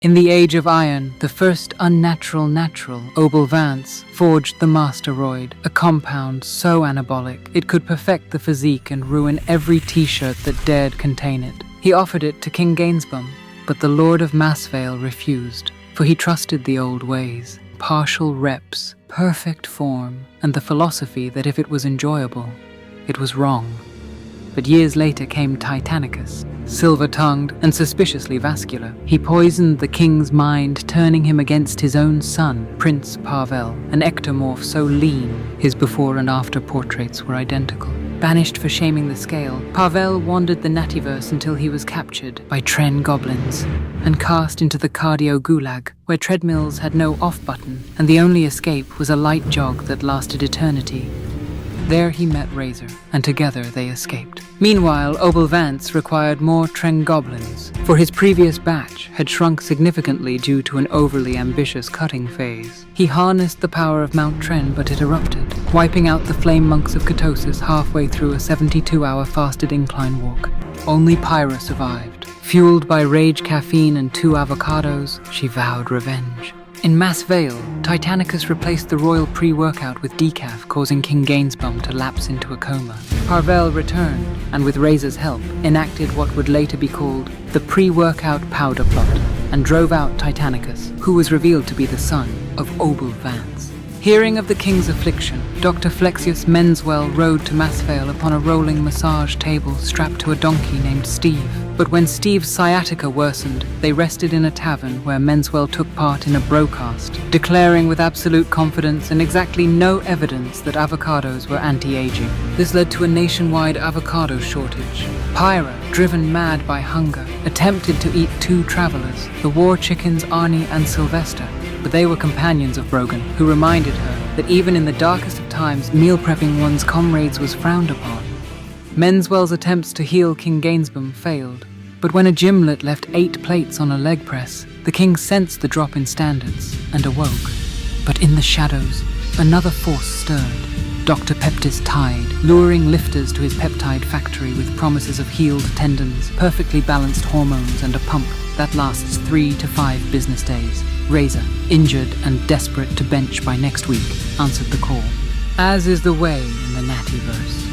In the Age of Iron, the first unnatural natural, Obel Vance, forged the Masteroid, a compound so anabolic it could perfect the physique and ruin every t-shirt that dared contain it. He offered it to King Gainsborough, but the Lord of Massvale refused, for he trusted the old ways, partial reps, perfect form, and the philosophy that if it was enjoyable, it was wrong. But years later came Titanicus, silver-tongued and suspiciously vascular. He poisoned the king's mind, turning him against his own son, Prince Pavel, an ectomorph so lean his before and after portraits were identical. Banished for shaming the scale, Pavel wandered the Nativerse until he was captured by Tren goblins and cast into the cardio gulag, where treadmills had no off button and the only escape was a light jog that lasted eternity. There he met Razor, and together they escaped. Meanwhile, Obel Vance required more Tren goblins, for his previous batch had shrunk significantly due to an overly ambitious cutting phase. He harnessed the power of Mount Tren, but it erupted, wiping out the flame monks of Ketosis halfway through a 72-hour fasted incline walk. Only Pyra survived. Fueled by rage caffeine and 2 avocados, she vowed revenge. In Massvale, Titanicus replaced the royal pre-workout with decaf, causing King Gainsborough to lapse into a coma. Pavel returned, and with Razor's help, enacted what would later be called the pre-workout powder plot, and drove out Titanicus, who was revealed to be the son of Obel Vance. Hearing of the king's affliction, Dr. Flexius Menswell rode to Massvale upon a rolling massage table strapped to a donkey named Steve. But when Steve's sciatica worsened, they rested in a tavern where Menswell took part in a broadcast, declaring with absolute confidence and exactly no evidence that avocados were anti-aging. This led to a nationwide avocado shortage. Pyra, driven mad by hunger, attempted to eat 2 travelers, the war chickens Arnie and Sylvester, but they were companions of Brogan, who reminded her that even in the darkest of times, meal prepping one's comrades was frowned upon. Menswell's attempts to heal King Gainsborough failed, but when a gimlet left 8 plates on a leg press, the king sensed the drop in standards and awoke. But in the shadows, another force stirred. Dr. Peptis Tide, luring lifters to his peptide factory with promises of healed tendons, perfectly balanced hormones, and a pump that lasts 3 to 5 business days. Razor, injured and desperate to bench by next week, answered the call. As is the way in the Nativerse.